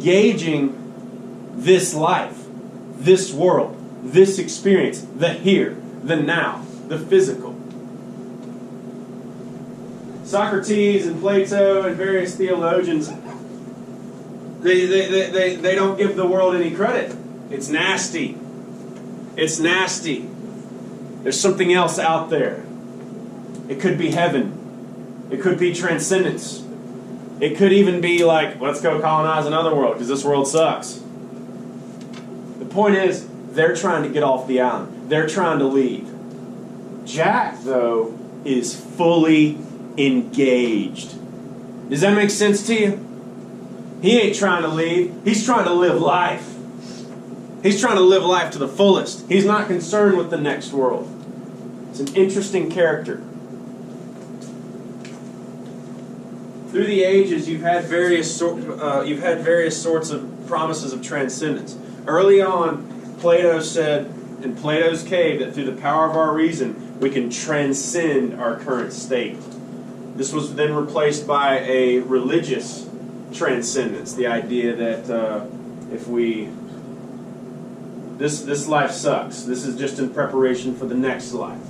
engaging this life, this world, this experience, the here, the now, the physical. Socrates and Plato and various theologians, they don't give the world any credit. It's nasty. It's nasty. There's something else out there. It could be heaven. It could be transcendence. It could even be like, let's go colonize another world because this world sucks. The point is, they're trying to get off the island. They're trying to leave. Jack, though, is fully engaged. Does that make sense to you? He ain't trying to leave. He's trying to live life. He's trying to live life to the fullest. He's not concerned with the next world. It's an interesting character. Through the ages, you've had various sorts of promises of transcendence. Early on, Plato said in Plato's cave that through the power of our reason, we can transcend our current state. This was then replaced by a religious transcendence, the idea that this life sucks. This is just in preparation for the next life.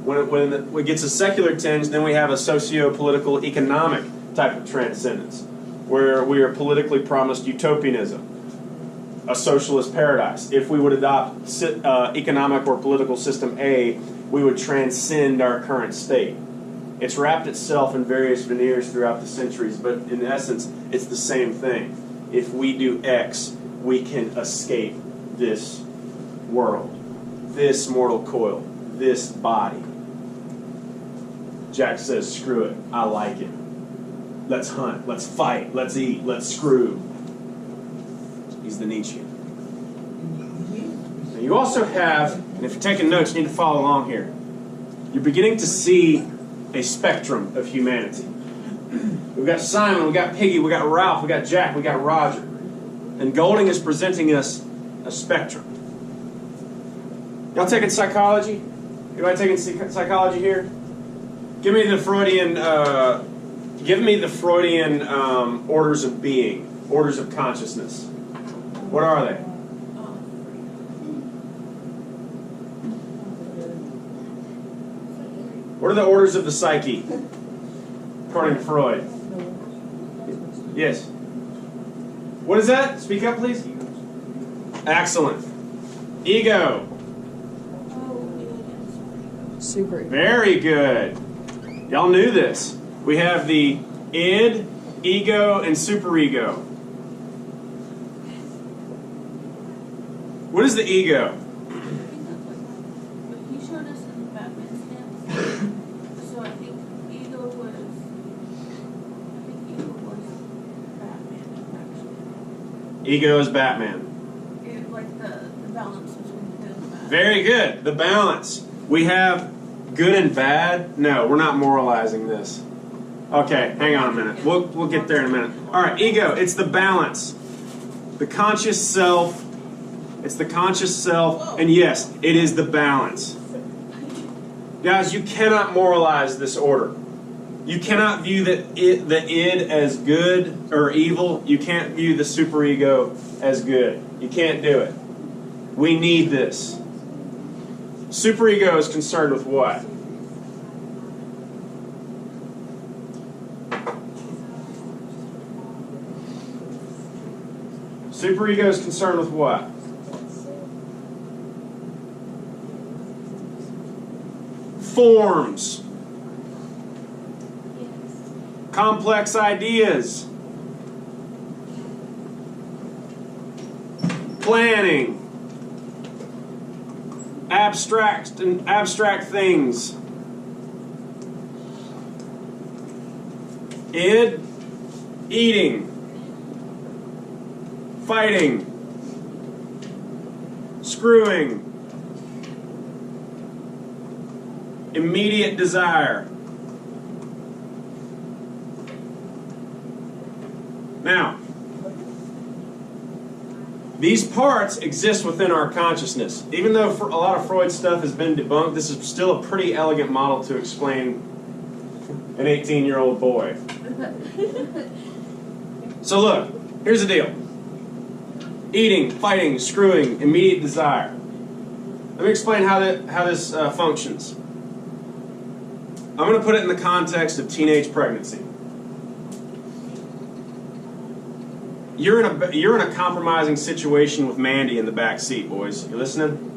When it gets a secular tinge, then we have a socio-political, economic type of transcendence, where we are politically promised utopianism, a socialist paradise. If we would adopt economic or political system A, we would transcend our current state. It's wrapped itself in various veneers throughout the centuries, but in essence, it's the same thing. If we do X, we can escape this world, this mortal coil, this body. Jack says, screw it, I like it. Let's hunt, let's fight, let's eat, let's screw. He's the Nietzschean. Now you also have, and if you're taking notes, you need to follow along here. You're beginning to see a spectrum of humanity. We've got Simon, we've got Piggy, we've got Ralph, we've got Jack, we've got Roger. And Golding is presenting us a spectrum. Y'all taking psychology? Anybody taking psychology here? Give me the Freudian orders of being, orders of consciousness. What are they? What are the orders of the psyche, according to Freud? Yes. What is that? Speak up, please. Excellent. Ego. Super. Very good. Y'all knew this. We have the id, ego, and superego. What is the ego? He showed us in Batman stance. So I think ego was Batman actually. Ego is Batman. Like the balance between good and bad. Very good. The balance. We have good and bad. No, we're not moralizing this. Okay, hang on a minute. We'll get there in a minute. All right, ego. It's the balance. The conscious self. It's the conscious self. And yes, it is the balance. Guys, you cannot moralize this order. You cannot view the id as good or evil. You can't view the superego as good. You can't do it. We need this. Superego is concerned with what? Superego is concerned with what? Forms. Complex ideas. Planning. Abstract things. Id, eating. Fighting. Screwing. Immediate desire. Now, these parts exist within our consciousness. Even though a lot of Freud stuff has been debunked, this is still a pretty elegant model to explain an 18-year-old boy. So look, Here's the deal. Eating, fighting, screwing, immediate desire. Let me explain how this functions. I'm going to put it in the context of teenage pregnancy. You're in a compromising situation with Mandy in the back seat, boys. You listening?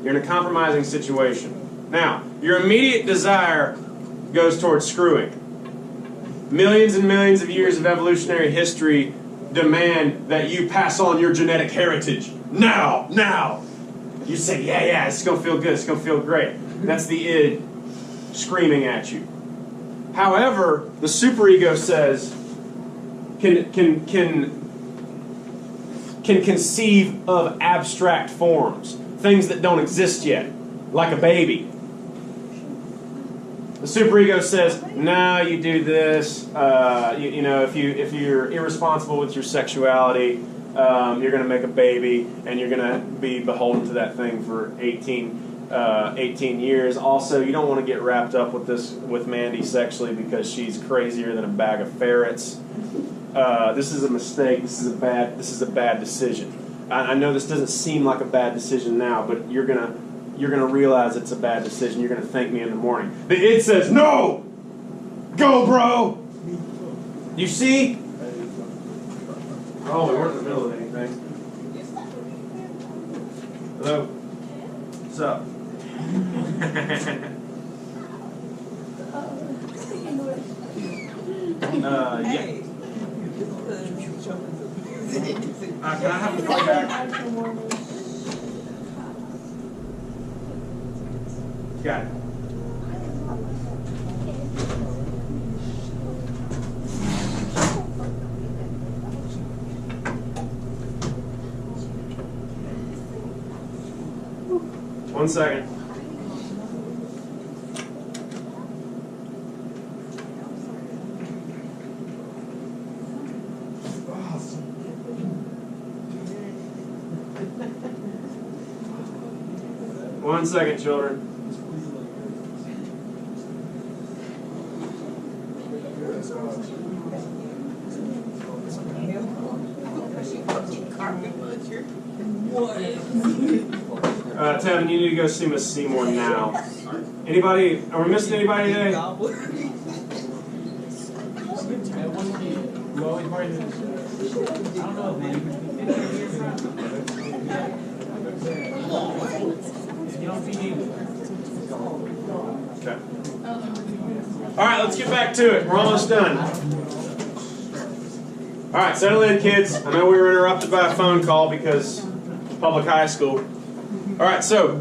You're in a compromising situation. Now, your immediate desire goes towards screwing. Millions and millions of years of evolutionary history demand that you pass on your genetic heritage. Now! You say, yeah, it's going to feel good, it's going to feel great. That's the id screaming at you. However, the superego says, can conceive of abstract forms, things that don't exist yet, like a baby. The superego says, no, you do this. If you're irresponsible with your sexuality, you're going to make a baby, and you're going to be beholden to that thing for 18 years. Also, you don't want to get wrapped up with Mandy sexually because she's crazier than a bag of ferrets. This is a mistake. This is a bad decision. I know this doesn't seem like a bad decision now, but you're gonna realize it's a bad decision. You're gonna thank me in the morning. The id says, no! Go, bro! You see? Oh, we weren't in the middle of anything. Hello? What's up? Yeah. Can I have the play back? Got it. One second. One second, children. Tevin, you need to go see Miss Seymour now. Anybody? Are we missing anybody today? Okay. All right, let's get back to it. We're almost done. All right, settle in, kids. I know we were interrupted by a phone call because public high school. All right, so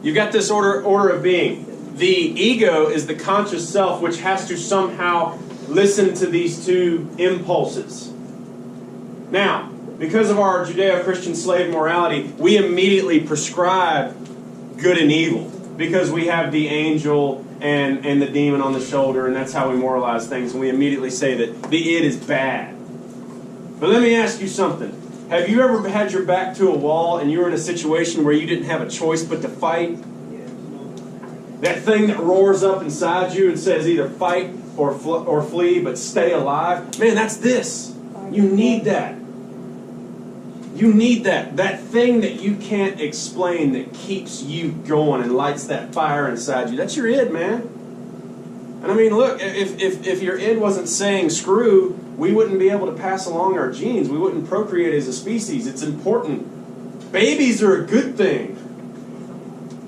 you've got this order of being. The ego is the conscious self, which has to somehow listen to these two impulses. Now, because of our Judeo-Christian slave morality, we immediately prescribe good and evil because we have the angel and the demon on the shoulder, and that's how we moralize things. And we immediately say that the id is bad. But let me ask you something. Have you ever had your back to a wall and you were in a situation where you didn't have a choice but to fight? That thing that roars up inside you and says either fight or flee, but stay alive. Man, that's this. You need that. You need that. That thing that you can't explain that keeps you going and lights that fire inside you. That's your id, man. And I mean, look, if your id wasn't saying screw, we wouldn't be able to pass along our genes. We wouldn't procreate as a species. It's important. Babies are a good thing.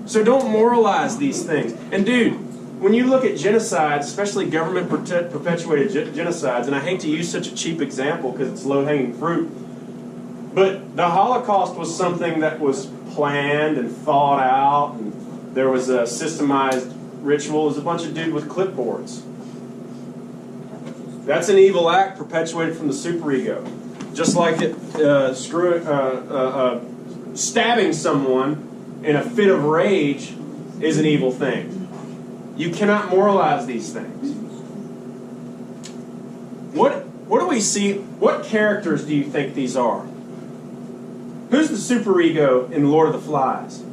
So don't moralize these things. And dude, when you look at genocides, especially government perpetuated genocides, and I hate to use such a cheap example because it's low-hanging fruit, but the Holocaust was something that was planned and thought out, and there was a systemized ritual. It was a bunch of dudes with clipboards. That's an evil act perpetuated from the superego. Just like stabbing someone in a fit of rage is an evil thing. You cannot moralize these things. What do we see? What characters do you think these are? Who's the superego in Lord of the Flies?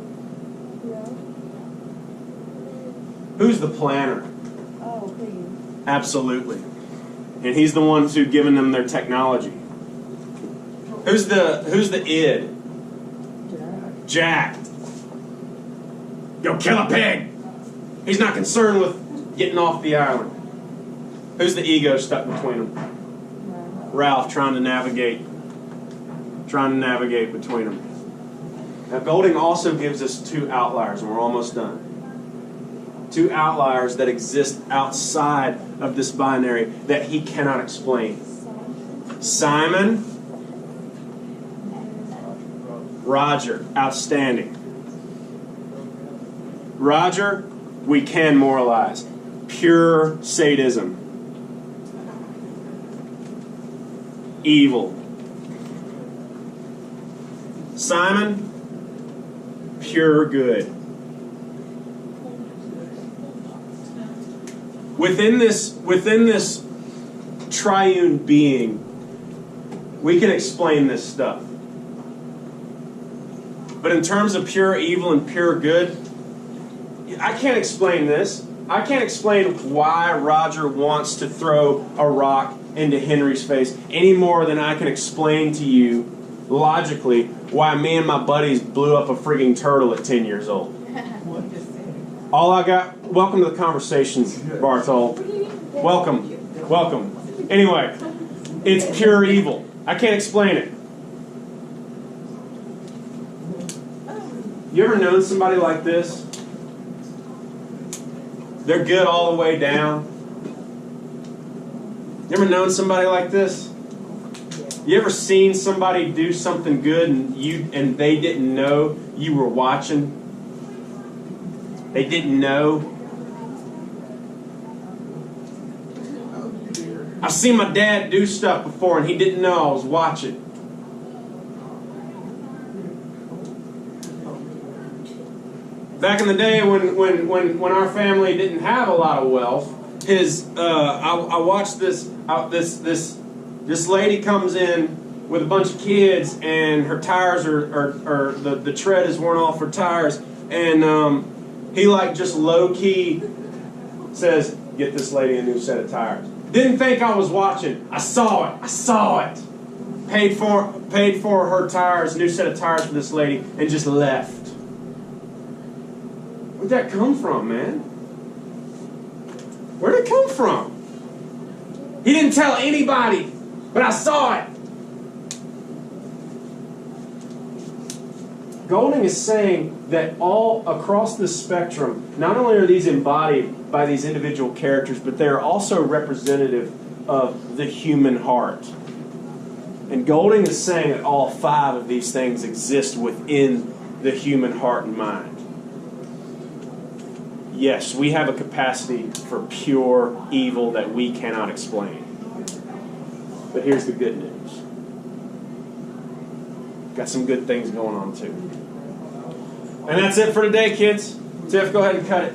Who's the planner? Oh, please. Absolutely. And he's the one who's given them their technology. Who's the id? Jack. Go kill a pig. He's not concerned with getting off the island. Who's the ego stuck between them? Ralph, trying to navigate between them. Now, Golding also gives us two outliers, and we're almost done. Two outliers that exist outside of this binary that he cannot explain. Simon, Roger, outstanding. Roger, we can moralize. Pure sadism. Evil. Simon, pure good. Within this triune being, we can explain this stuff. But in terms of pure evil and pure good, I can't explain this. I can't explain why Roger wants to throw a rock into Henry's face any more than I can explain to you logically why me and my buddies blew up a frigging turtle at 10 years old. All I got, welcome to the conversation, Bartol. Welcome. Anyway, it's pure evil. I can't explain it. You ever known somebody like this? They're good all the way down. You ever known somebody like this? You ever seen somebody do something good and they didn't know you were watching? They didn't know. I've seen my dad do stuff before and he didn't know I was watching. Back in the day when our family didn't have a lot of wealth, I watched this lady comes in with a bunch of kids and her tires are the tread is worn off her tires, and he like just low key says, "Get this lady a new set of tires." Didn't think I was watching. I saw it. Paid for her tires, new set of tires for this lady, and just left. Where'd that come from, man? Where'd it come from? He didn't tell anybody, but I saw it. Golding is saying that all across this spectrum, not only are these embodied by these individual characters, but they're also representative of the human heart. And Golding is saying that all five of these things exist within the human heart and mind. Yes, we have a capacity for pure evil that we cannot explain. But here's the good news. Got some good things going on too. And that's it for today, kids. Tiff, go ahead and cut it.